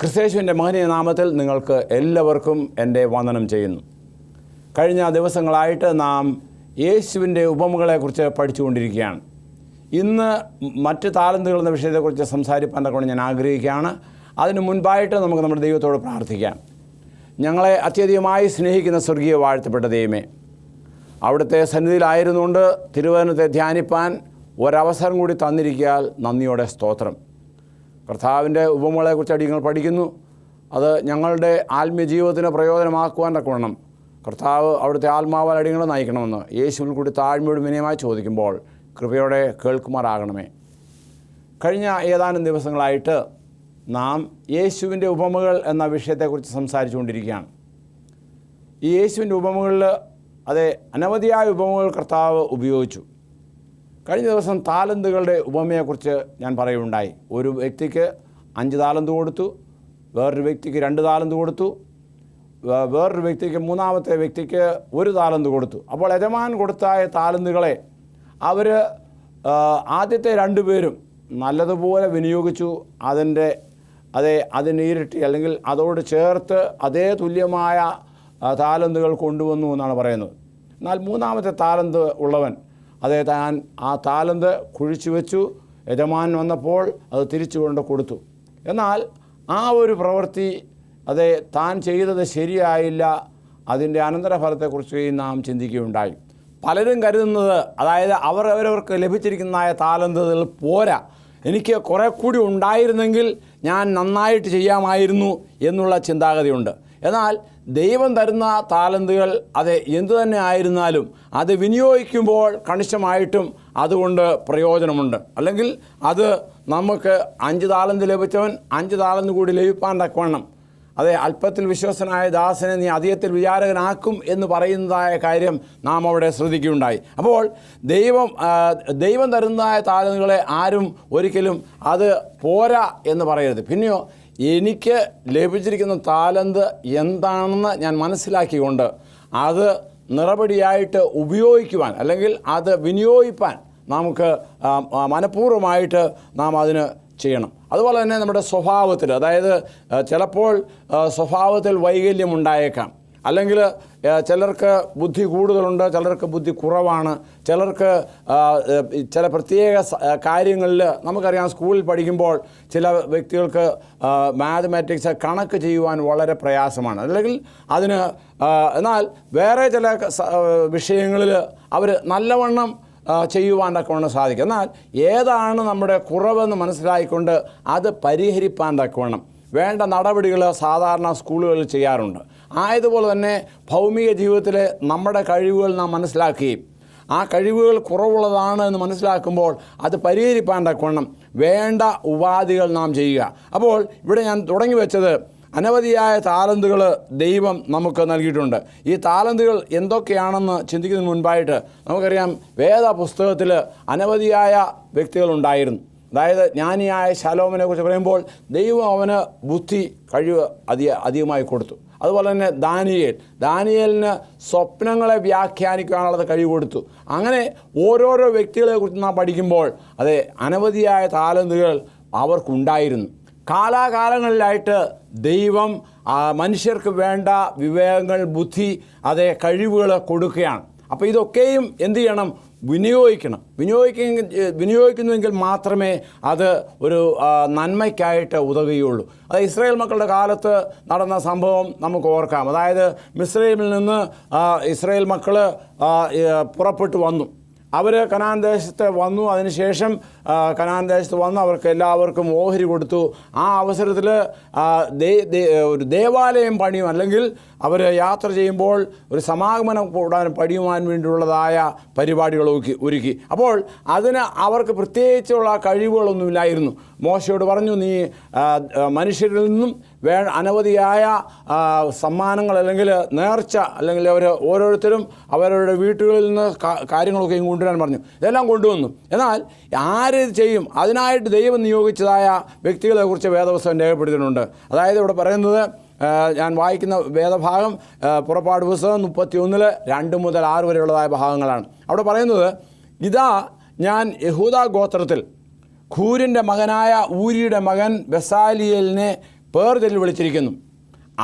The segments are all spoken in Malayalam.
ക്രിസ്തയേശുവിൻ്റെ മഹനീയ നാമത്തിൽ നിങ്ങൾക്ക് എല്ലാവർക്കും എൻ്റെ വന്ദനം ചെയ്യുന്നു. കഴിഞ്ഞ ദിവസങ്ങളായിട്ട് നാം യേശുവിൻ്റെ ഉപമകളെക്കുറിച്ച് പഠിച്ചുകൊണ്ടിരിക്കുകയാണ്. ഇന്ന് മറ്റ് താലന്തുകൾ എന്ന വിഷയത്തെക്കുറിച്ച് സംസാരിക്കാൻ ഞാൻ ആഗ്രഹിക്കുകയാണ്. അതിനു മുൻപായിട്ട് നമുക്ക് നമ്മുടെ ദൈവത്തോട് പ്രാർത്ഥിക്കാം. ഞങ്ങളെ അത്യധികമായി സ്നേഹിക്കുന്ന സ്വർഗീയ വാഴ്ത്തപ്പെട്ട ദൈവമേ, അവിടുത്തെ സന്നിധിയിലായിരുന്നുകൊണ്ട് തിരുവചനത്തെ ധ്യാനിപ്പാൻ ഒരവസരം കൂടി തന്നിരിക്കാൻ നന്ദിയോടെ സ്തോത്രം. കർത്താവിൻ്റെ ഉപമകളെക്കുറിച്ച് അടിയങ്ങൾ പഠിക്കുന്നു. അത് ഞങ്ങളുടെ ആത്മീയ ജീവിതത്തിന് പ്രയോജനമാക്കുവാൻ തക്കവണ്ണം കർത്താവ് അവിടുത്തെ ആത്മാവാൽ അടിയങ്ങളെ നയിക്കണമെന്ന് യേശുവിൽ കൂടി താഴ്മയോട് വിനയമായി ചോദിക്കുമ്പോൾ കൃപയോടെ കേൾക്കുമാറാകണമേ. കഴിഞ്ഞ ഏതാനും ദിവസങ്ങളായിട്ട് നാം യേശുവിൻ്റെ ഉപമകൾ എന്ന വിഷയത്തെക്കുറിച്ച് സംസാരിച്ചുകൊണ്ടിരിക്കുകയാണ്. ഈ യേശുവിൻ്റെ ഉപമകളിൽ അനവധിയായ ഉപമകൾ കർത്താവ് ഉപയോഗിച്ചു. കഴിഞ്ഞ ദിവസം താലന്തുകളുടെ ഉപമയെക്കുറിച്ച് ഞാൻ പറയുകയുണ്ടായി. ഒരു വ്യക്തിക്ക് 5 താലന്ത് കൊടുത്തു, വേറൊരു വ്യക്തിക്ക് 2 താലന്ത് കൊടുത്തു, വേറൊരു വ്യക്തിക്ക് മൂന്നാമത്തെ വ്യക്തിക്ക് 1 താലന്ത് കൊടുത്തു. അപ്പോൾ യജമാൻ കൊടുത്തായ താലന്തുകളെ അവർ ആദ്യത്തെ 2 പേരും നല്ലതുപോലെ വിനിയോഗിച്ചു. അതിന് ഇരട്ടി അല്ലെങ്കിൽ അതോട് ചേർത്ത് അതേ തുല്യമായ താലന്തുകൾ കൊണ്ടുവന്നു എന്നാണ് പറയുന്നത്. എന്നാൽ മൂന്നാമത്തെ താലന്ത് ഉള്ളവൻ താൻ ആ താലന്ത് കുഴിച്ചു വെച്ചു. യജമാൻ വന്നപ്പോൾ അത് തിരിച്ചു കൊണ്ട് കൊടുത്തു. എന്നാൽ ആ ഒരു പ്രവൃത്തി താൻ ചെയ്തത് ശരിയായില്ല. അതിൻ്റെ അനന്തരഫലത്തെക്കുറിച്ച് നാം ചിന്തിക്കുകയുണ്ടായി. പലരും കരുതുന്നത് അവരവർക്ക് ലഭിച്ചിരിക്കുന്ന താലന്തുകൾ പോരാ, എനിക്ക് കുറേ കൂടി ഉണ്ടായിരുന്നെങ്കിൽ ഞാൻ നന്നായിട്ട് ചെയ്യാമായിരുന്നു എന്നുള്ള ചിന്താഗതിയുണ്ട്. എന്നാൽ ദൈവം തരുന്ന താലന്തുകൾ എന്തു തന്നെ ആയിരുന്നാലും അത് വിനിയോഗിക്കുമ്പോൾ കണിശമായിട്ടും അതുകൊണ്ട് പ്രയോജനമുണ്ട്. അല്ലെങ്കിൽ അത് നമുക്ക് 5 താലന്ത് ലഭിച്ചവൻ 5 താലന്ത് കൂടി ലഭിപ്പാൻ തക്കവണ്ണം അല്പത്തിൽ വിശ്വസനായ ദാസനെ നീ അധികത്തിൽ വിചാരകനാക്കും എന്ന് പറയുന്നതായ കാര്യം നാം അവിടെ ശ്രദ്ധിക്കുകയുണ്ടായി. അപ്പോൾ ദൈവം തരുന്നതായ താലന്തുകളെ ആരും ഒരിക്കലും അത് പോരാ എന്ന് പറയരുത്. പിന്നെയോ എനിക്ക് ലഭിച്ചിരിക്കുന്ന താലന്ത് എന്താണെന്ന് ഞാൻ മനസ്സിലാക്കിക്കൊണ്ട് അത് നിറപടിയായിട്ട് ഉപയോഗിക്കുവാൻ അല്ലെങ്കിൽ അത് വിനിയോഗിപ്പാൻ നമുക്ക് മനഃപൂർവ്വമായിട്ട് നാം അതിന് ചെയ്യണം. അതുപോലെ തന്നെ നമ്മുടെ സ്വഭാവത്തിൽ ചിലപ്പോൾ സ്വഭാവത്തിൽ വൈകല്യം ഉണ്ടായേക്കാം. അല്ലെങ്കിൽ ചിലർക്ക് ബുദ്ധി കൂടുതലുണ്ട്, ചിലർക്ക് ബുദ്ധി കുറവാണ്. ചിലർക്ക് ചില പ്രത്യേക കാര്യങ്ങളിൽ നമുക്കറിയാം, സ്കൂളിൽ പഠിക്കുമ്പോൾ ചില വ്യക്തികൾക്ക് മാത്തമാറ്റിക്സ് കണക്ക് ചെയ്യുവാൻ വളരെ പ്രയാസമാണ്. അല്ലെങ്കിൽ എന്നാൽ വേറെ ചില വിഷയങ്ങളിൽ അവർ നല്ലവണ്ണം ചെയ്യുവാൻ തക്കവണ്ണം സാധിക്കും. എന്നാൽ ഏതാണ് നമ്മുടെ കുറവെന്ന് മനസ്സിലാക്കിക്കൊണ്ട് അത് പരിഹരിപ്പാൻ തക്കവണ്ണം വേണ്ട നടപടികൾ സാധാരണ സ്കൂളുകളിൽ ചെയ്യാറുണ്ട്. ആയതുപോലെ തന്നെ ഭൗമിക ജീവിതത്തിലെ നമ്മുടെ കഴിവുകൾ നാം മനസ്സിലാക്കുകയും ആ കഴിവുകൾ കുറവുള്ളതാണ് എന്ന് മനസ്സിലാക്കുമ്പോൾ അത് പരിഹരിപ്പാൻ തക്കവണ്ണം വേണ്ട ഉപാധികൾ നാം ചെയ്യുക. അപ്പോൾ ഇവിടെ ഞാൻ തുടങ്ങി വെച്ചത് അനവധിയായ താലന്തുകൾ ദൈവം നമുക്ക് നൽകിയിട്ടുണ്ട്. ഈ താലന്തുകൾ എന്തൊക്കെയാണെന്ന് ചിന്തിക്കുന്നതിന് മുൻപായിട്ട് നമുക്കറിയാം, വേദപുസ്തകത്തിൽ അനവധിയായ വ്യക്തികളുണ്ടായിരുന്നു. ജ്ഞാനിയായ ശലോമോനെ കുറിച്ച് പറയുമ്പോൾ ദൈവം അവന് ബുദ്ധി കഴിവ് അധികമായി കൊടുത്തു. അതുപോലെ തന്നെ ദാനിയേലിന് സ്വപ്നങ്ങളെ വ്യാഖ്യാനിക്കാനുള്ളത് കഴിവ് കൊടുത്തു. അങ്ങനെ ഓരോരോ വ്യക്തികളെ കുറിച്ച് നാം പഠിക്കുമ്പോൾ അനവധിയായ താലന്തുകൾ അവർക്കുണ്ടായിരുന്നു. കാലാകാലങ്ങളിലായിട്ട് ദൈവം മനുഷ്യർക്ക് വേണ്ട വിവേകങ്ങൾ, ബുദ്ധി, കഴിവുകൾ കൊടുക്കുകയാണ്. അപ്പോൾ ഇതൊക്കെയും എന്ത് ചെയ്യണം? വിനിയോഗിക്കുന്നുവെങ്കിൽ മാത്രമേ അത് ഒരു നന്മയ്ക്കായിട്ട് ഉതകുകയുള്ളൂ. ഇസ്രായേൽ മക്കളുടെ കാലത്ത് നടന്ന സംഭവം നമുക്ക് ഓർക്കാം. മിസ്രൈമിൽ നിന്ന് ഇസ്രായേൽ മക്കൾ പുറപ്പെട്ടു വന്നു. അവർ കനാൻ ദേശത്ത് വന്നു. അതിനുശേഷം കനാൻ ദേശത്ത് വന്ന് അവർക്ക് എല്ലാവർക്കും ഓഹരി കൊടുത്തു. ആ അവസരത്തിൽ ഒരു ദേവാലയം പണിയും, അല്ലെങ്കിൽ അവർ യാത്ര ചെയ്യുമ്പോൾ ഒരു സമാഗമനം കൂടാൻ പണിയുവാൻ വേണ്ടിയുള്ളതായ പരിപാടികൾ ഒരുക്കി. അപ്പോൾ അതിന് അവർക്ക് പ്രത്യേകിച്ചുള്ള കഴിവുകളൊന്നുമില്ലായിരുന്നു. മോശയോട് പറഞ്ഞു, നീ മനുഷ്യരിൽ നിന്നും അനവധിയായ സമ്മാനങ്ങൾ അല്ലെങ്കിൽ നേർച്ച, അല്ലെങ്കിൽ അവർ ഓരോരുത്തരും അവരുടെ വീട്ടുകളിൽ നിന്ന് കാര്യങ്ങളൊക്കെ കൊണ്ടുവരാൻ പറഞ്ഞു. ഇതെല്ലാം കൊണ്ടുവന്നു. എന്നാൽ ആര് ചെയ്യും? അതിനായിട്ട് ദൈവം നിയോഗിച്ചതായ വ്യക്തികളെക്കുറിച്ച് വേദപുസ്തകം രേഖപ്പെടുത്തിയിട്ടുണ്ട്. ഇവിടെ പറയുന്നത്, ഞാൻ വായിക്കുന്ന വേദഭാഗം പുറപ്പാട് പുസ്തകം 31 2 മുതൽ 6 വരെയുള്ളതായ ഭാഗങ്ങളാണ്. അവിടെ പറയുന്നത്, ഇതാ ഞാൻ യഹൂദാ ഗോത്രത്തിൽ ഖൂരിൻ്റെ മകനായ ഊരിയുടെ മകൻ ബെസാലിയേലിനെ പേർ ചൊല്ലി വിളിച്ചിരിക്കുന്നു.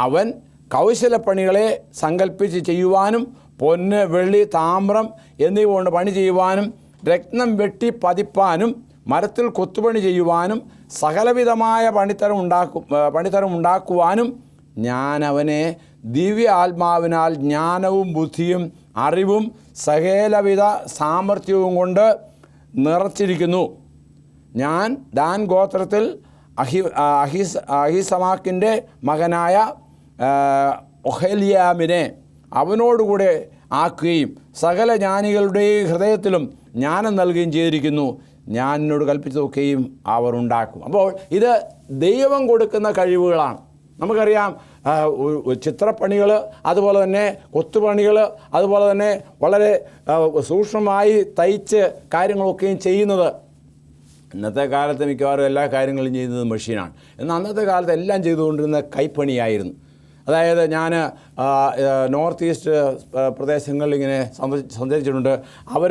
അവൻ കൗശലപ്പണികളെ സങ്കല്പിച്ച് ചെയ്യുവാനും പൊന്ന്, വെള്ളി, താമ്രം എന്നിവ കൊണ്ട് പണി ചെയ്യുവാനും രത്നം വെട്ടി പതിപ്പാനും മരത്തിൽ കൊത്തുപണി ചെയ്യുവാനും സകലവിധമായ പണിത്തരം ഉണ്ടാക്കുവാനും ഞാൻ അവനെ ദിവ്യ ആത്മാവിനാൽ ജ്ഞാനവും ബുദ്ധിയും അറിവും സകലവിധ സാമർഥ്യവും കൊണ്ട് നിറച്ചിരിക്കുന്നു. ഞാൻ ദാൻ ഗോത്രത്തിൽ അഹിസമാക്കിൻ്റെ മകനായ ഒഹല്യാമിനെ അവനോടുകൂടെ ആക്കുകയും സകല ജ്ഞാനികളുടെയും ഹൃദയത്തിലും ജ്ഞാനം നൽകുകയും ചെയ്തിരിക്കുന്നു. ഞാൻ എന്നോട് കൽപ്പിച്ചതൊക്കെയും അവർ ഉണ്ടാക്കും. അപ്പോൾ ഇത് ദൈവം കൊടുക്കുന്ന കഴിവുകളാണ്. നമുക്കറിയാം, ചിത്രപ്പണികൾ, അതുപോലെ തന്നെ കൊത്തുപണികൾ, അതുപോലെ തന്നെ വളരെ സൂക്ഷ്മമായി തയ്ച്ച് കാര്യങ്ങളൊക്കെയും ചെയ്യുന്നത്. ഇന്നത്തെ കാലത്ത് മിക്കവാറും എല്ലാ കാര്യങ്ങളും ചെയ്യുന്നത് മെഷീനാണ്. എന്നാൽ അന്നത്തെ കാലത്ത് എല്ലാം ചെയ്തുകൊണ്ടിരുന്ന കൈപ്പണിയായിരുന്നു. അതായത് ഞാൻ നോർത്ത് ഈസ്റ്റ് പ്രദേശങ്ങളിൽ ഇങ്ങനെ സഞ്ചരിച്ചിട്ടുണ്ട്. അവർ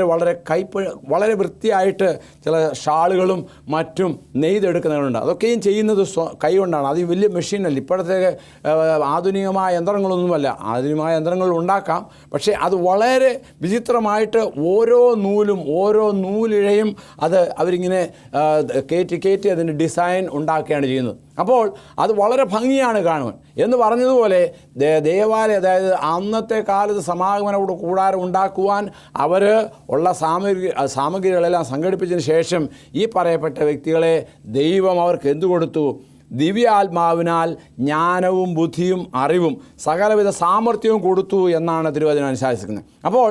വളരെ വൃത്തിയായിട്ട് ചില ഷാളുകളും മറ്റും നെയ്തെടുക്കുന്നവരുണ്ട്. അതൊക്കെയും ചെയ്യുന്നത് കൈ കൊണ്ടാണ്. അത് വലിയ മെഷീനല്ല. ഇപ്പോഴത്തെ ആധുനികമായ യന്ത്രങ്ങളൊന്നുമല്ല. ആധുനികമായ യന്ത്രങ്ങൾ ഉണ്ടാക്കാം, പക്ഷേ അത് വളരെ വിചിത്രമായിട്ട് ഓരോ നൂലും ഓരോ നൂലിഴയും അത് അവരിങ്ങനെ കയറ്റി അതിൻ്റെ ഡിസൈൻ ഉണ്ടാക്കുകയാണ് ചെയ്യുന്നത്. അപ്പോൾ അത് വളരെ ഭംഗിയാണ് കാണുവാൻ. എന്ന് പറഞ്ഞതുപോലെ ദേവാലയം, അതായത് അന്നത്തെ കാലത്ത് സമാഗമന കൂടാരം ഉണ്ടാക്കുവാൻ അവർ ഉള്ള സാമഗ്രികളെല്ലാം സംഘടിപ്പിച്ചതിന് ശേഷം ഈ പറയപ്പെട്ട വ്യക്തികളെ ദൈവം അവർക്ക് എന്തു കൊടുത്തു? ദിവ്യാത്മാവിനാൽ ജ്ഞാനവും ബുദ്ധിയും അറിവും സകലവിധ സാമർഥ്യവും കൊടുത്തു എന്നാണ് തിരുവചനം അനുശാസിക്കുന്നത്. അപ്പോൾ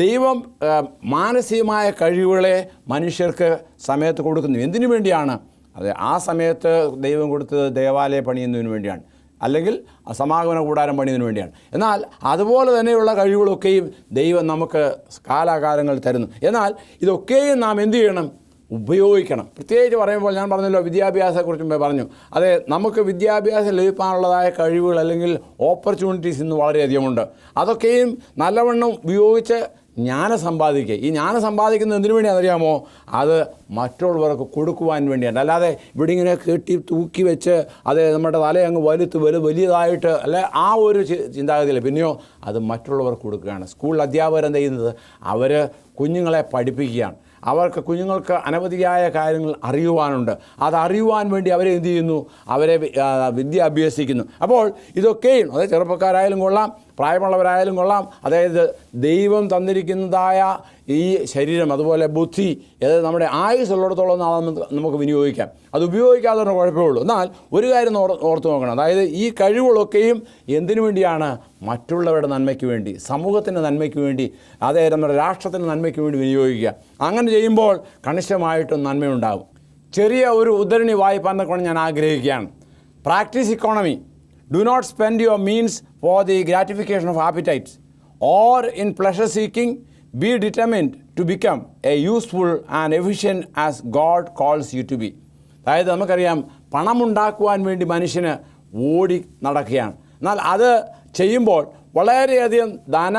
ദൈവം മാനസികമായ കഴിവുകളെ മനുഷ്യർക്ക് സമയത്ത് കൊടുക്കുന്നു. എന്തിനു വേണ്ടിയാണ്? അത് ആ സമയത്ത് ദൈവം കൊടുത്തത് ദേവാലയ പണിയുന്നതിന് വേണ്ടിയാണ്, അല്ലെങ്കിൽ സമാഗമന കൂടാരം പണിയുന്നതിന് വേണ്ടിയാണ്. എന്നാൽ അതുപോലെ തന്നെയുള്ള കഴിവുകളൊക്കെയും ദൈവം നമുക്ക് കാലാകാലങ്ങൾ തരുന്നു. എന്നാൽ ഇതൊക്കെയും നാം എന്തു ചെയ്യണം? ഉപയോഗിക്കണം. പ്രത്യേകിച്ച് പറയുമ്പോൾ ഞാൻ പറഞ്ഞല്ലോ, വിദ്യാഭ്യാസത്തെക്കുറിച്ച് പറഞ്ഞു. അതെ, നമുക്ക് വിദ്യാഭ്യാസം ലഭിക്കാനുള്ളതായ കഴിവുകൾ അല്ലെങ്കിൽ ഓപ്പർച്യൂണിറ്റീസ് ഇന്ന് വളരെയധികമുണ്ട്. അതൊക്കെയും നല്ലവണ്ണം ഉപയോഗിച്ച് ജ്ഞാനം സമ്പാദിക്കുക. ഈ ജ്ഞാനം സമ്പാദിക്കുന്നത് എന്തിനു വേണ്ടിയാണെന്നറിയാമോ? അത് മറ്റുള്ളവർക്ക് കൊടുക്കുവാൻ വേണ്ടിയാണ്. അല്ലാതെ ഇവിടെ ഇങ്ങനെ കെട്ടി തൂക്കി വെച്ച് അത് നമ്മുടെ തല അങ്ങ് വലിയതായിട്ട് അല്ലെ, ആ ഒരു ചിന്താഗതിയില്ല. പിന്നെയോ അത് മറ്റുള്ളവർക്ക് കൊടുക്കുകയാണ്. സ്കൂളിൽ അധ്യാപകർ എന്ത് ചെയ്യുന്നത്? അവർ കുഞ്ഞുങ്ങളെ പഠിപ്പിക്കുകയാണ്. കുഞ്ഞുങ്ങൾക്ക് അനവധിയായ കാര്യങ്ങൾ അറിയുവാനുണ്ട്. അതറിയുവാൻ വേണ്ടി അവരെ എന്ത് ചെയ്യുന്നു? അവരെ വിദ്യ അഭ്യസിക്കുന്നു. അപ്പോൾ ഇതൊക്കെയും, അതായത് ചെറുപ്പക്കാരായാലും കൊള്ളാം, പ്രായമുള്ളവരായാലും കൊള്ളാം, അതായത് ദൈവം തന്നിരിക്കുന്നതായ ഈ ശരീരം, അതുപോലെ ബുദ്ധി, അത് നമ്മുടെ ആയുസ്സുള്ളിടത്തോളം നമുക്ക് വിനിയോഗിക്കാം. അത് ഉപയോഗിക്കാതെ കുഴപ്പമേ ഉള്ളൂ. എന്നാൽ ഒരു കാര്യം ഓർത്ത് നോക്കണം. അതായത് ഈ കഴിവുകളൊക്കെയും എന്തിനു വേണ്ടിയാണ്? മറ്റുള്ളവരുടെ നന്മയ്ക്ക് വേണ്ടി, സമൂഹത്തിൻ്റെ നന്മയ്ക്ക് വേണ്ടി, അതായത് നമ്മുടെ രാഷ്ട്രത്തിൻ്റെ നന്മയ്ക്ക് വേണ്ടി വിനിയോഗിക്കുക. അങ്ങനെ ചെയ്യുമ്പോൾ കണിശമായിട്ടും നന്മയുണ്ടാകും. ചെറിയ ഒരു ഉദ്ധരണി വായിപ്പാൻ കൊണ്ട് ഞാൻ ആഗ്രഹിക്കുകയാണ്. Practise economy. Do not spend your means for the gratification of appetites or in pleasure seeking. Be determined to become a useful and efficient as God calls you to be. അതായത് നമുക്കറിയാം, പണമുണ്ടാക്കുവാൻ വേണ്ടി മനുഷ്യന് ഓടി നടക്കുകയാണ്. എന്നാൽ അത് ചെയ്യുമ്പോൾ വളരെയധികം ധന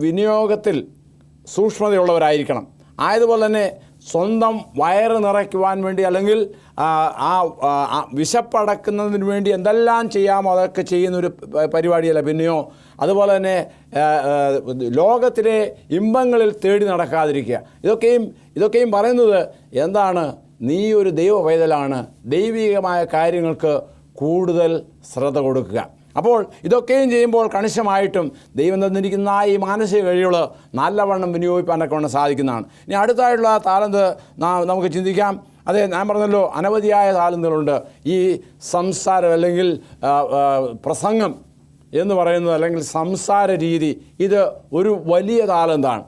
വിനിയോഗത്തിൽ സൂക്ഷ്മതയുള്ളവരായിരിക്കണം. ആയതുപോലെ തന്നെ സ്വന്തം വയറ് നിറയ്ക്കുവാൻ വേണ്ടി, അല്ലെങ്കിൽ വിശപ്പടക്കുന്നതിന് വേണ്ടി എന്തെല്ലാം ചെയ്യാമോ അതൊക്കെ ചെയ്യുന്നൊരു പരിപാടിയല്ല. പിന്നെയോ അതുപോലെ തന്നെ ലോകത്തിലെ ഇമ്പങ്ങളിൽ തേടി നടക്കാതിരിക്കുക. ഇതൊക്കെയും പറയുന്നത് എന്താണ്? നീ ഒരു ദൈവ പൈതലാണ്. ദൈവികമായ കാര്യങ്ങൾക്ക് കൂടുതൽ ശ്രദ്ധ കൊടുക്കുക. അപ്പോൾ ഇതൊക്കെയും ചെയ്യുമ്പോൾ കണിശമായിട്ടും ദൈവം തന്നിരിക്കുന്ന ഈ മാനസിക കഴിവുകൾ നല്ലവണ്ണം വിനിയോഗിക്കാനൊക്കെ കൊണ്ട് സാധിക്കുന്നതാണ്. ഇനി അടുത്തായിട്ടുള്ള താലന്ത് നമുക്ക് ചിന്തിക്കാം. അതെ, ഞാൻ പറഞ്ഞല്ലോ, അനവധിയായ താലന്തുകളുണ്ട്. ഈ സംസാരം അല്ലെങ്കിൽ പ്രസംഗം എന്ന് പറയുന്നത്, അല്ലെങ്കിൽ സംസാര രീതി, ഇത് ഒരു വലിയ താലന്താണ്.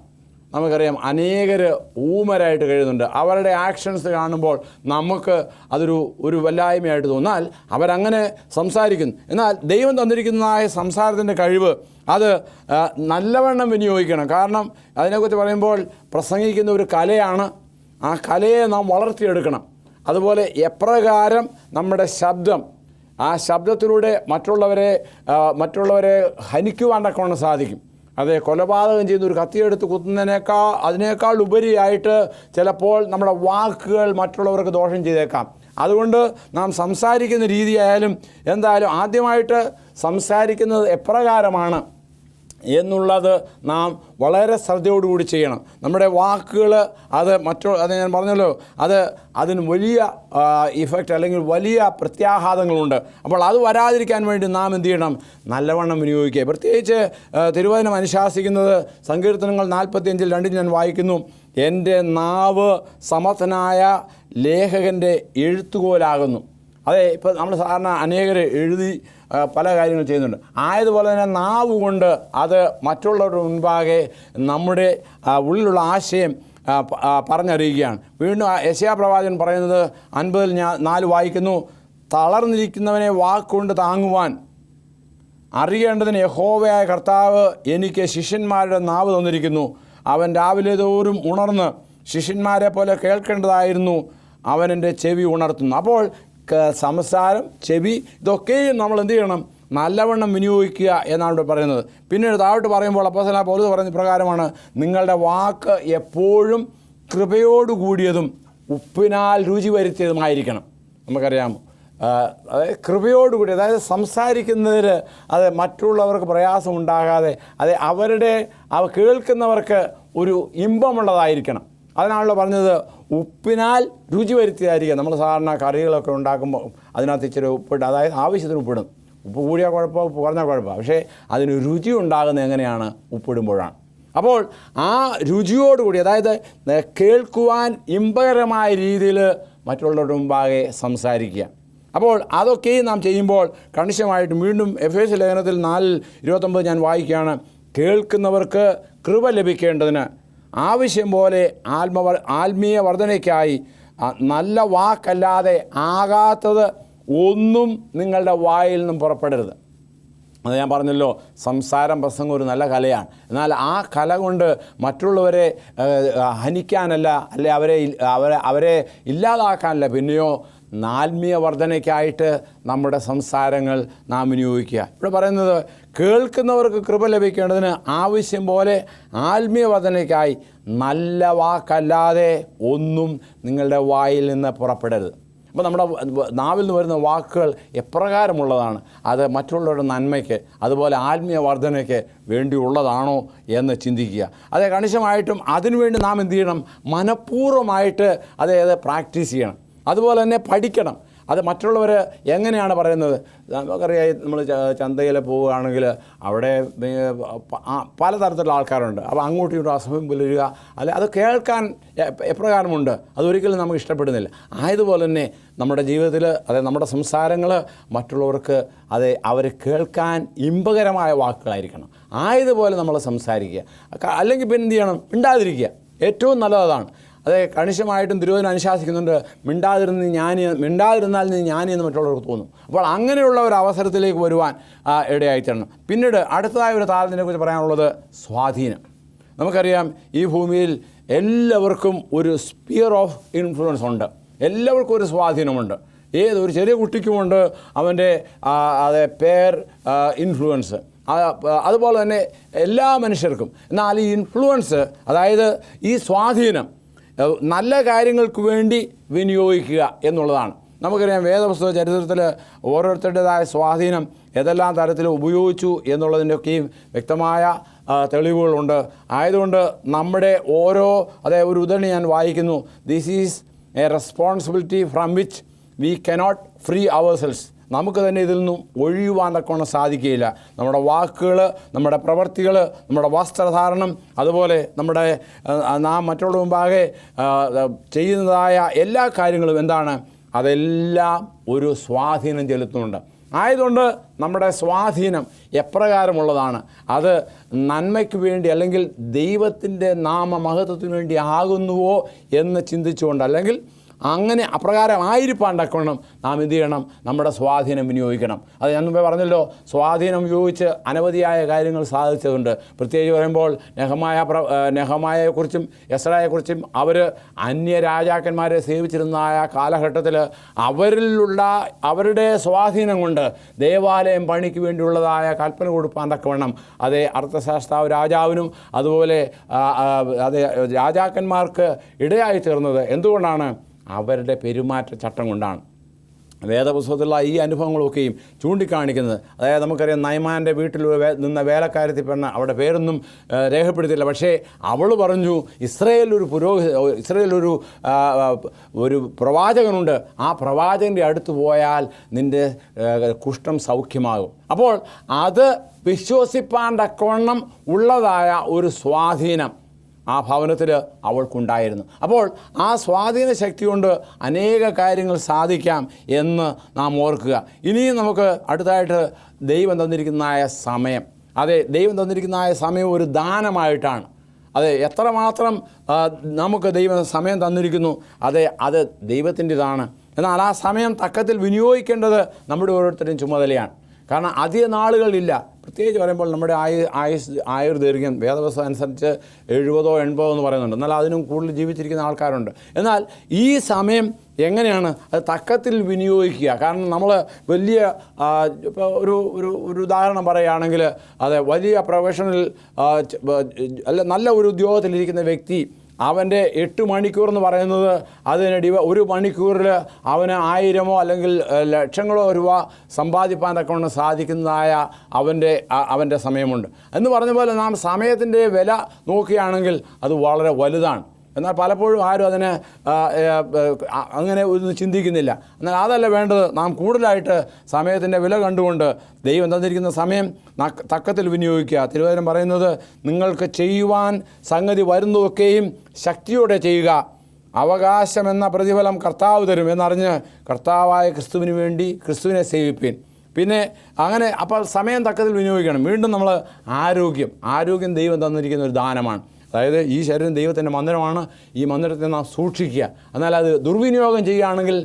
നമുക്കറിയാം, അനേകർ ഊമരായിട്ട് കഴിയുന്നുണ്ട്. അവരുടെ ആക്ഷൻസ് കാണുമ്പോൾ നമുക്ക് അതൊരു വല്ലായ്മയായിട്ട് തോന്നാൽ അവരങ്ങനെ സംസാരിക്കുന്നു. എന്നാൽ ദൈവം തന്നിരിക്കുന്നതായ സംസാരത്തിൻ്റെ കഴിവ് അത് നല്ലവണ്ണം വിനിയോഗിക്കണം. കാരണം അതിനെക്കുറിച്ച് പറയുമ്പോൾ പ്രസംഗിക്കുന്ന ഒരു കലയാണ്. ആ കലയെ നാം വളർത്തിയെടുക്കണം. അതുപോലെ എപ്രകാരം നമ്മുടെ ശബ്ദം, ആ ശബ്ദത്തിലൂടെ മറ്റുള്ളവരെ ഹനിക്കുവാനൊക്കെ സാധിക്കും. അതെ, കൊലപാതകം ചെയ്യുന്ന ഒരു കത്തിയെടുത്ത് അതിനേക്കാൾ ഉപരിയായിട്ട് ചിലപ്പോൾ നമ്മുടെ വാക്കുകൾ മറ്റുള്ളവർക്ക് ദോഷം ചെയ്തേക്കാം. അതുകൊണ്ട് നാം സംസാരിക്കുന്ന രീതിയായാലും എന്തായാലും ആദ്യമായിട്ട് സംസാരിക്കുന്നത് എപ്രകാരമാണ് എന്നുള്ളത് നാം വളരെ ശ്രദ്ധയോടുകൂടി ചെയ്യണം. നമ്മുടെ വാക്കുകൾ അത് ഞാൻ പറഞ്ഞല്ലോ, അതിന് വലിയ ഇഫക്റ്റ് അല്ലെങ്കിൽ വലിയ പ്രത്യാഘാതങ്ങളുണ്ട്. അപ്പോൾ അത് വരാതിരിക്കാൻ വേണ്ടി നാം എന്ത് ചെയ്യണം? നല്ലവണ്ണം വിനിയോഗിക്കുക. പ്രത്യേകിച്ച് തിരുവചനം അനുശാസിക്കുന്നത് സങ്കീർത്തനങ്ങൾ 45:2 ഞാൻ വായിക്കുന്നു, എൻ്റെ നാവ് സമർത്ഥനായ ലേഖകൻ്റെ എഴുത്തുകോലാകുന്നു. അതെ, ഇപ്പോൾ നമ്മൾ സാധാരണ അനേകർ എഴുതി പല കാര്യങ്ങൾ ചെയ്യുന്നുണ്ട്. ആയതുപോലെ തന്നെ നാവ് കൊണ്ട് അത് മറ്റുള്ളവരുടെ മുൻപാകെ നമ്മുടെ ഉള്ളിലുള്ള ആശയം പറഞ്ഞറിയുകയാണ്. വീണ്ടും യെശയ്യാ പ്രവാചകൻ പറയുന്നത് 50:4 വായിക്കുന്നു, തളർന്നിരിക്കുന്നവനെ വാക്കുകൊണ്ട് താങ്ങുവാൻ അറിയേണ്ടതിന് യഹോവയായ കർത്താവ് എനിക്ക് ശിഷ്യന്മാരുടെ നാവ് തന്നിരിക്കുന്നു. അവൻ രാവിലെ തോറും ഉണർന്ന് ശിഷ്യന്മാരെ പോലെ കേൾക്കേണ്ടതായിരുന്നു, അവൻ എൻ്റെ ചെവി ഉണർത്തുന്നു. അപ്പോൾ സംസാരം, ചെവി, ഇതൊക്കെയും നമ്മൾ എന്ത് ചെയ്യണം? നല്ലവണ്ണം വിനിയോഗിക്കുക എന്നാണ് ഇവിടെ പറയുന്നത്. പിന്നീട് താഴോട്ട് പറയുമ്പോൾ അപ്പോസ്തലനായ പൗലോസ് പറയുന്ന പ്രകാരമാണ്, നിങ്ങളുടെ വാക്ക് എപ്പോഴും കൃപയോടുകൂടിയതും ഉപ്പിനാൽ രുചി വരുത്തിയതുമായിരിക്കണം. നമുക്കറിയാം, അതായത് കൃപയോടുകൂടി, അതായത് സംസാരിക്കുന്നതിൽ അത് മറ്റുള്ളവർക്ക് പ്രയാസമുണ്ടാകാതെ അവ കേൾക്കുന്നവർക്ക് ഒരു ഇമ്പമുള്ളതായിരിക്കണം. അതിനാണല്ലോ പറഞ്ഞത് ഉപ്പിനാൽ രുചി വരുത്തിയതായിരിക്കുക. നമ്മൾ സാധാരണ കറികളൊക്കെ ഉണ്ടാക്കുമ്പോൾ അതിനകത്ത് ഇച്ചിരി ഉപ്പിട്ട്, അതായത് ആവശ്യത്തിന് ഉപ്പിടും. ഉപ്പ് കൂടിയാൽ കുഴപ്പമോ കുറഞ്ഞാൽ കുഴപ്പമോ, പക്ഷേ അതിന് രുചി ഉണ്ടാകുന്നത് എങ്ങനെയാണ്? ഉപ്പിടുമ്പോഴാണ്. അപ്പോൾ ആ രുചിയോടുകൂടി, അതായത് കേൾക്കുവാൻ ഇമ്പകരമായ രീതിയിൽ മറ്റുള്ളവരുടെ മുമ്പാകെ സംസാരിക്കുക. അപ്പോൾ അതൊക്കെയും നാം ചെയ്യുമ്പോൾ കണിശമായിട്ടും വീണ്ടും എഫേസ്യ ലേഖനത്തിൽ 4:29 ഞാൻ വായിക്കുകയാണ്, കേൾക്കുന്നവർക്ക് കൃപ ലഭിക്കേണ്ടതിന് ആവശ്യം പോലെ ആത്മീയ വർധനയ്ക്കായി നല്ല വാക്കല്ലാതെ ആകാത്തത് ഒന്നും നിങ്ങളുടെ വായിൽ നിന്നും പുറപ്പെടരുത്. അത് ഞാൻ പറഞ്ഞല്ലോ, സംസാരം, പ്രസംഗം ഒരു നല്ല കലയാണ്. എന്നാൽ ആ കല കൊണ്ട് മറ്റുള്ളവരെ ഹനിക്കാനല്ല, അല്ലെ അവരെ ഇല്ലാതാക്കാനല്ല, പിന്നെയോ ആത്മീയ വർധനയ്ക്കായിട്ട് നമ്മുടെ സംസാരങ്ങൾ നാം വിനിയോഗിക്കുക. ഇവിടെ പറയുന്നത്, കേൾക്കുന്നവർക്ക് കൃപ ലഭിക്കേണ്ടതിന് ആവശ്യം പോലെ ആത്മീയ വർധനയ്ക്കായി നല്ല വാക്കല്ലാതെ ഒന്നും നിങ്ങളുടെ വായിൽ നിന്ന് പുറപ്പെടരുത്. അപ്പോൾ നമ്മുടെ നാവിൽ നിന്ന് വരുന്ന വാക്കുകൾ എപ്രകാരമുള്ളതാണ്? അത് മറ്റുള്ളവരുടെ നന്മയ്ക്ക് അതുപോലെ ആത്മീയ വർധനയ്ക്ക് വേണ്ടിയുള്ളതാണോ എന്ന് ചിന്തിക്കുക. അതേ കണിശമായിട്ടും അതിനുവേണ്ടി നാം എന്ത് ചെയ്യണം? മനഃപൂർവ്വമായിട്ട് അത് പ്രാക്ടീസ് ചെയ്യണം. അതുപോലെ തന്നെ പഠിക്കണം. അത് മറ്റുള്ളവർ എങ്ങനെയാണ് പറയുന്നത്? നമുക്കറിയാം, നമ്മൾ ചന്തയിൽ പോവുകയാണെങ്കിൽ അവിടെ പലതരത്തിലുള്ള ആൾക്കാരുണ്ട്. അപ്പോൾ അങ്ങോട്ടും ഇങ്ങോട്ടും അസഭ്യം പുലരുക, അല്ലെ അത് കേൾക്കാൻ എപ്രകാരമുണ്ട്, അതൊരിക്കലും നമുക്ക് ഇഷ്ടപ്പെടുന്നില്ല. ആയതുപോലെ തന്നെ നമ്മുടെ ജീവിതത്തിൽ നമ്മുടെ സംസാരങ്ങൾ മറ്റുള്ളവർക്ക് അവർ കേൾക്കാൻ ഇമ്പകരമായ വാക്കുകളായിരിക്കണം. ആയതുപോലെ നമ്മൾ സംസാരിക്കുക. അല്ലെങ്കിൽ പിന്നെ എന്ത് ചെയ്യണം? മിണ്ടാതിരിക്കുക. ഏറ്റവും നല്ലതാണ്. കണിശമായിട്ടും തിരുവചനം അനുശാസിക്കുന്നുണ്ട്, മിണ്ടാതിരുന്നാൽ നീ ജ്ഞാനി എന്ന് മറ്റുള്ളവർക്ക് തോന്നും. അപ്പോൾ അങ്ങനെയുള്ള ഒരു അവസരത്തിലേക്ക് വരുവാൻ ഇടയായിത്തരണം. പിന്നീട് അടുത്തതായ ഒരു താരത്തിനെ കുറിച്ച് പറയാനുള്ളത് സ്വാധീനം. നമുക്കറിയാം, ഈ ഭൂമിയിൽ എല്ലാവർക്കും ഒരു സ്പിയർ ഓഫ് ഇൻഫ്ലുവൻസ് ഉണ്ട്. എല്ലാവർക്കും ഒരു സ്വാധീനമുണ്ട്. ഒരു ചെറിയ കുട്ടിക്കുമുണ്ട് അവൻ്റെ പേർ ഇൻഫ്ലുവൻസ്. അതുപോലെ തന്നെ എല്ലാ മനുഷ്യർക്കും. എന്നാൽ ഈ ഇൻഫ്ലുവൻസ്, അതായത് ഈ സ്വാധീനം നല്ല കാര്യങ്ങൾക്ക് വേണ്ടി വിനിയോഗിക്കുക എന്നുള്ളതാണ്. നമുക്കറിയാം, വേദപുസ്തക ചരിത്രത്തിൽ ഓരോരുത്തരുടേതായ സ്വാധീനം ഏതെല്ലാം തരത്തിൽ ഉപയോഗിച്ചു എന്നുള്ളതിൻ്റെയൊക്കെയും വ്യക്തമായ തെളിവുകളുണ്ട്. ആയതുകൊണ്ട് നമ്മുടെ ഒരു ഉദാഹരണം ഞാൻ വായിക്കുന്നു. This is a responsibility from which we cannot free ourselves. നമുക്ക് തന്നെ ഇതിൽ നിന്നും ഒഴിയുവാൻ തക്കവണ്ണം സാധിക്കുകയില്ല. നമ്മുടെ വാക്കുകൾ, നമ്മുടെ പ്രവൃത്തികൾ, നമ്മുടെ വസ്ത്രധാരണം, അതുപോലെ നാം മറ്റുള്ള മുമ്പാകെ ചെയ്യുന്നതായ എല്ലാ കാര്യങ്ങളും എന്താണ്? അതെല്ലാം ഒരു സ്വാധീനം ചെലുത്തുന്നുണ്ട്. ആയതുകൊണ്ട് നമ്മുടെ സ്വാധീനം എപ്രകാരമുള്ളതാണ്? അത് നന്മയ്ക്ക് വേണ്ടി അല്ലെങ്കിൽ ദൈവത്തിൻ്റെ നാമമഹത്വത്തിന് വേണ്ടി ആകുന്നുവോ എന്ന് ചിന്തിച്ചുകൊണ്ട്, അല്ലെങ്കിൽ അങ്ങനെ അപ്രകാരമായിരിക്കാൻ തക്കവണ്ണം നാം എന്ത് ചെയ്യണം? നമ്മുടെ സ്വാധീനം വിനിയോഗിക്കണം. അത് ഞാൻ മുമ്പേ പറഞ്ഞല്ലോ, സ്വാധീനം ഉപയോഗിച്ച് അനവധിയായ കാര്യങ്ങൾ സാധിച്ചതുണ്ട്. പ്രത്യേകിച്ച് പറയുമ്പോൾ നെഹമായെക്കുറിച്ചും എസ്രായെക്കുറിച്ചും അവർ അന്യരാജാക്കന്മാരെ സേവിച്ചിരുന്നതായ കാലഘട്ടത്തിൽ അവരുടെ സ്വാധീനം കൊണ്ട് ദേവാലയം പണിക്ക് വേണ്ടിയുള്ളതായ കൽപ്പന കൊടുപ്പാൻ തക്കവണ്ണം അർത്ഥശാസ്ത്രാവ് രാജാവിനും അതുപോലെ രാജാക്കന്മാർക്ക് ഇടയായി തീർന്നത് എന്തുകൊണ്ടാണ്? അവരുടെ പെരുമാറ്റച്ചട്ടം കൊണ്ടാണ്. വേദപുസ്തകത്തിലുള്ള ഈ അനുഭവങ്ങളൊക്കെയും ചൂണ്ടിക്കാണിക്കുന്നത്, അതായത് നമുക്കറിയാം നയമാൻ്റെ വീട്ടിൽ നിന്ന വേലക്കാരത്തി പെണ്ണ്, അവിടെ പേരൊന്നും രേഖപ്പെടുത്തിയില്ല, പക്ഷേ അവൾ പറഞ്ഞു ഇസ്രയേലൊരു ഒരു പ്രവാചകനുണ്ട്, ആ പ്രവാചകൻ്റെ അടുത്ത് പോയാൽ നിൻ്റെ കുഷ്ഠം സൗഖ്യമാകും. അപ്പോൾ അത് വിശ്വസിപ്പാൻ തക്കവണ്ണം ഉള്ളതായ ഒരു സ്വാധീനം ആ ഭവനത്തിൽ അവൾക്കുണ്ടായിരുന്നു. അപ്പോൾ ആ സ്വാധീന ശക്തി കൊണ്ട് അനേക കാര്യങ്ങൾ സാധിക്കാം എന്ന് നാം ഓർക്കുക. ഇനിയും നമുക്ക് അടുത്തായിട്ട് ദൈവം തന്നിരിക്കുന്നതായ സമയം, അതെ, ദൈവം തന്നിരിക്കുന്നതായ സമയം ഒരു ദാനമായിട്ടാണ്. അതെ, എത്രമാത്രം നമുക്ക് ദൈവം സമയം തന്നിരിക്കുന്നു, അതെ, അത് ദൈവത്തിൻ്റെതാണ്. എന്നാൽ ആ സമയം തക്കത്തിൽ വിനിയോഗിക്കേണ്ടത് നമ്മുടെ ഓരോരുത്തരുടെയും ചുമതലയാണ്. കാരണം അധിക നാളുകളില്ല. പ്രത്യേകിച്ച് പറയുമ്പോൾ നമ്മുടെ ആയുർദൈർഘ്യം വേദവസ്തു അനുസരിച്ച് 70-80 എന്ന് പറയുന്നുണ്ട്. എന്നാൽ അതിനും കൂടുതൽ ജീവിച്ചിരിക്കുന്ന ആൾക്കാരുണ്ട്. എന്നാൽ ഈ സമയം എങ്ങനെയാണ് അത് തക്കത്തിൽ വിനിയോഗിക്കുക? കാരണം നമ്മൾ വലിയ ഇപ്പോൾ ഒരു ഉദാഹരണം പറയുകയാണെങ്കിൽ, അതെ, വലിയ പ്രൊഫഷണൽ നല്ല ഒരു ഉദ്യോഗത്തിലിരിക്കുന്ന വ്യക്തി, അവൻ്റെ 8 മണിക്കൂർ എന്ന് പറയുന്നത് അതിന് ഒരു മണിക്കൂറിൽ അവന് 1000 അല്ലെങ്കിൽ ലക്ഷങ്ങളോ രൂപ സമ്പാദിപ്പാൻ തക്കൊണ്ട് സാധിക്കുന്നതായ അവൻ്റെ സമയമുണ്ട്. എന്ന് പറഞ്ഞ പോലെ നാം സമയത്തിൻ്റെ വില നോക്കുകയാണെങ്കിൽ അത് വളരെ വലുതാണ്. എന്നാൽ പലപ്പോഴും ആരും അതിനെ അങ്ങനെ ഒന്നും ചിന്തിക്കുന്നില്ല. എന്നാൽ അതല്ല വേണ്ടത്. നാം കൂടുതലായിട്ട് സമയത്തിൻ്റെ വില കണ്ടുകൊണ്ട് ദൈവം തന്നിരിക്കുന്ന സമയം തക്കത്തിൽ വിനിയോഗിക്കുക. തിരുവചനം പറയുന്നത്, നിങ്ങൾക്ക് ചെയ്യുവാൻ സംഗതി വരുന്നതൊക്കെയും ശക്തിയോടെ ചെയ്യുക, അവകാശമെന്ന പ്രതിഫലം കർത്താവ് തരും എന്നറിഞ്ഞ് കർത്താവായ ക്രിസ്തുവിന് വേണ്ടി ക്രിസ്തുവിനെ സേവിപ്പീൻ. പിന്നെ അങ്ങനെ അപ്പോൾ സമയം തക്കത്തിൽ വിനിയോഗിക്കണം. വീണ്ടും നമ്മൾ ആരോഗ്യം ദൈവം തന്നിരിക്കുന്ന ഒരു ദാനമാണ്. അതായത് ഈ ശരീരം ദൈവത്തിൻ്റെ മന്ദിരമാണ്. ഈ മന്ദിരത്തെ നാം സൂക്ഷിക്കുക. എന്നാൽ അത് ദുർവിനിയോഗം ചെയ്യുകയാണെങ്കിൽ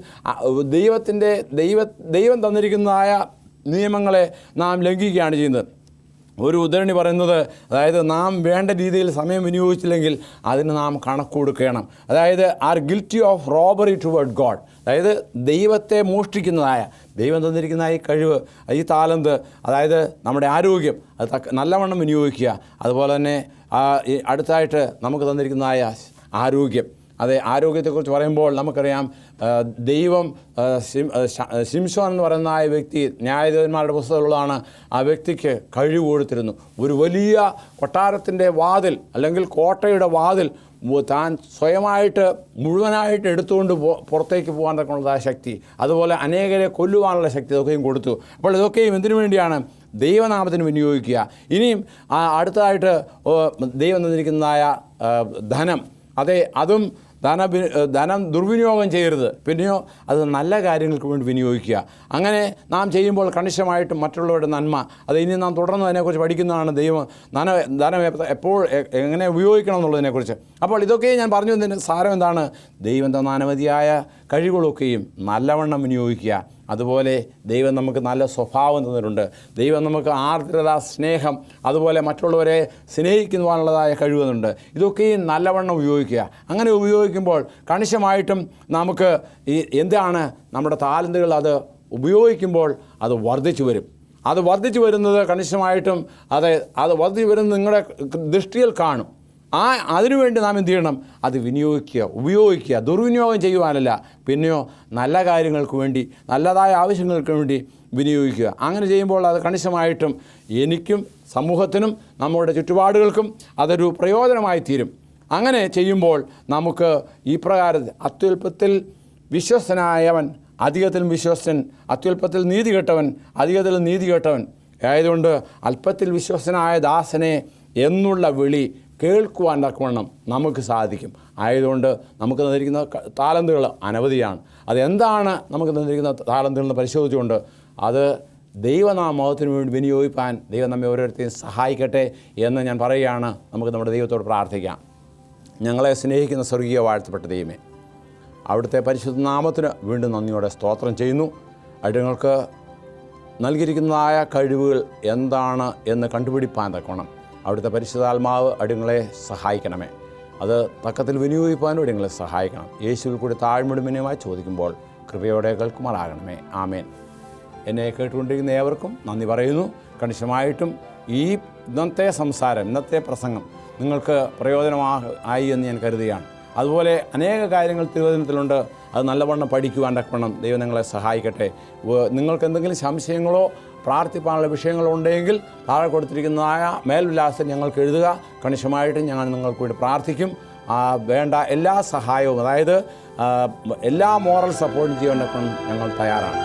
ദൈവം തന്നിരിക്കുന്നതായ നിയമങ്ങളെ നാം ലംഘിക്കുകയാണ് ചെയ്യുന്നത്. ഒരു ഉദ്ധരണി പറയുന്നത്, അതായത് നാം വേണ്ട രീതിയിൽ സമയം വിനിയോഗിച്ചില്ലെങ്കിൽ അതിന് നാം കണക്ക് കൊടുക്കണം. അതായത് are guilty of robbery toward God. അതായത് ദൈവത്തെ മോഷ്ടിക്കുന്നതായ, ദൈവം തന്നിരിക്കുന്ന ഈ കഴിവ്, ഈ താലന്ത്, അതായത് നമ്മുടെ ആരോഗ്യം, അത് നല്ലവണ്ണം വിനിയോഗിക്കുക. അതുപോലെ തന്നെ അടുത്തായിട്ട് നമുക്ക് തന്നിരിക്കുന്നതായ ആരോഗ്യം, അതെ, ആരോഗ്യത്തെക്കുറിച്ച് പറയുമ്പോൾ നമുക്കറിയാം, ദൈവം ശിംശോൻ എന്ന് പറയുന്ന ആ വ്യക്തി ന്യായാധിപന്മാരുടെ പുസ്തകമുള്ളതാണ്. ആ വ്യക്തിക്ക് കഴിവ് കൊടുത്തിരുന്നു. ഒരു വലിയ കൊട്ടാരത്തിൻ്റെ വാതിൽ അല്ലെങ്കിൽ കോട്ടയുടെ വാതിൽ താൻ സ്വയമായിട്ട് മുഴുവനായിട്ട് എടുത്തുകൊണ്ട് പുറത്തേക്ക് പോകാൻ തക്കമുള്ളതായ ശക്തി, അതുപോലെ അനേകരെ കൊല്ലുവാനുള്ള ശക്തി ഇതൊക്കെയും കൊടുത്തു. അപ്പോൾ ഇതൊക്കെയും എന്തിനു വേണ്ടിയാണ്? ദൈവനാമത്തിന് വിനിയോഗിക്കുക. ഇനിയും അടുത്തതായിട്ട് ദൈവം തന്നിരിക്കുന്നതായ ധനം, അതെ, അതും ധനം ദുർവിനിയോഗം ചെയ്യരുത്. പിന്നെയോ അത് നല്ല കാര്യങ്ങൾക്ക് വേണ്ടി വിനിയോഗിക്കുക. അങ്ങനെ നാം ചെയ്യുമ്പോൾ കണിശമായിട്ടും മറ്റുള്ളവരുടെ നന്മ, അത് ഇനി നാം തുടർന്ന് അതിനെക്കുറിച്ച് പഠിക്കുന്നതാണ്. ധനം എപ്പോൾ എങ്ങനെ ഉപയോഗിക്കണം എന്നുള്ളതിനെക്കുറിച്ച്. അപ്പോൾ ഇതൊക്കെ ഞാൻ പറഞ്ഞു തന്നതിന് സാരം എന്താണ്? ദൈവം തന്ന അനവധിയായ കഴിവുകളൊക്കെയും നല്ലവണ്ണം വിനിയോഗിക്കുക. അതുപോലെ ദൈവം നമുക്ക് നല്ല സ്വഭാവം തന്നിട്ടുണ്ട്. ദൈവം നമുക്ക് ആർദ്രത, സ്നേഹം, അതുപോലെ മറ്റുള്ളവരെ സ്നേഹിക്കുവാനുള്ളതായ കഴിവുന്നുണ്ട്. ഇതൊക്കെയും നല്ലവണ്ണം ഉപയോഗിക്കുക. അങ്ങനെ ഉപയോഗിക്കുമ്പോൾ കണിശമായിട്ടും നമുക്ക് എന്താണ് നമ്മുടെ താലന്തുകൾ, അത് ഉപയോഗിക്കുമ്പോൾ അത് വർദ്ധിച്ചു വരും. അത് വർദ്ധിച്ചു വരുന്നത് കണിശമായിട്ടും അത് വർദ്ധിച്ചു വരുന്നത് നിങ്ങളുടെ ദൃഷ്ടിയിൽ കാണും. അതിനുവേണ്ടി നാം എന്ത് ചെയ്യണം? അത് ഉപയോഗിക്കുക. ദുർവിനിയോഗം ചെയ്യുവാനല്ല, പിന്നെയോ നല്ല കാര്യങ്ങൾക്ക് വേണ്ടി, നല്ലതായ ആവശ്യങ്ങൾക്ക് വേണ്ടി വിനിയോഗിക്കുക. അങ്ങനെ ചെയ്യുമ്പോൾ അത് കണിശമായിട്ടും എനിക്കും സമൂഹത്തിനും നമ്മുടെ ചുറ്റുപാടുകൾക്കും അതൊരു പ്രയോജനമായി തീരും. അങ്ങനെ ചെയ്യുമ്പോൾ നമുക്ക് ഈ പ്രകാരം അത്യുൽപ്പത്തിൽ വിശ്വസ്തനായവൻ അധികത്തിലും വിശ്വസ്തൻ, അത്യുൽപ്പത്തിൽ നീതി കെട്ടവൻ അധികത്തിലും നീതി കെട്ടവൻ ആയതുകൊണ്ട് അല്പത്തിൽ വിശ്വസ്തനായ ദാസനെ എന്നുള്ള വിളി കേൾക്കുവാൻ തക്കവണ്ണം നമുക്ക് സാധിക്കും. ആയതുകൊണ്ട് നമുക്ക് തന്നിരിക്കുന്ന താലന്തുകൾ അനവധിയാണ്. അതെന്താണ് നമുക്ക് തന്നിരിക്കുന്ന താലന്തുകളെന്ന് പരിശോധിച്ചുകൊണ്ട് അത് ദൈവനാമത്തിന് വേണ്ടി വിനിയോഗിക്കാൻ ദൈവം നമ്മെ ഓരോരുത്തരെയും സഹായിക്കട്ടെ എന്ന് ഞാൻ പറയുകയാണ്. നമുക്ക് നമ്മുടെ ദൈവത്തോട് പ്രാർത്ഥിക്കാം. ഞങ്ങളെ സ്നേഹിക്കുന്ന സ്വർഗീയ വാഴ്ത്തപ്പെട്ട ദൈവമേ, അവിടുത്തെ പരിശുദ്ധ നാമത്തിന് വീണ്ടും നന്ദിയോടെ സ്തോത്രം ചെയ്യുന്നു. അടിയങ്ങൾക്ക് നൽകിയിരിക്കുന്നതായ കഴിവുകൾ എന്താണ് എന്ന് കണ്ടുപിടിപ്പാൻ തക്കവണ്ണം അവിടുത്തെ പരിശുദ്ധാത്മാവ് അടിയങ്ങളെ സഹായിക്കണമേ. അത് തക്കത്തിൽ വിനിയോഗിക്കാനും അടിയങ്ങളെ സഹായിക്കണം. യേശുവിൽ കൂടി താഴ്മടുമിനുമായി ചോദിക്കുമ്പോൾ കൃപയോടെ കേൾക്കുമാറാകണമേ. ആമേൻ. എന്നെ കേട്ടുകൊണ്ടിരിക്കുന്ന ഏവർക്കും നന്ദി പറയുന്നു. കണിശമായിട്ടും ഇന്നത്തെ സംസാരം, ഇന്നത്തെ പ്രസംഗം നിങ്ങൾക്ക് പ്രയോജനമായി എന്ന് ഞാൻ കരുതുകയാണ്. അതുപോലെ അനേക കാര്യങ്ങൾ തിരുവചനത്തിലുണ്ട്. അത് നല്ലവണ്ണം പഠിക്കുവാൻ തക്കവണ്ണം ദൈവം നിങ്ങളെ സഹായിക്കട്ടെ. നിങ്ങൾക്ക് എന്തെങ്കിലും സംശയങ്ങളോ പ്രാർത്ഥിപ്പാനുള്ള വിഷയങ്ങളോ ഉണ്ടെങ്കിൽ താഴെ കൊടുത്തിരിക്കുന്നതായ മേൽവിലാസം ഞങ്ങൾക്ക് എഴുതുക. കണിശമായിട്ട് ഞങ്ങൾ നിങ്ങൾക്ക് വേണ്ടി പ്രാർത്ഥിക്കും. വേണ്ട എല്ലാ സഹായവും, അതായത് എല്ലാ മോറൽ സപ്പോർട്ടും ചെയ്യാൻ ഞങ്ങൾ തയ്യാറാണ്.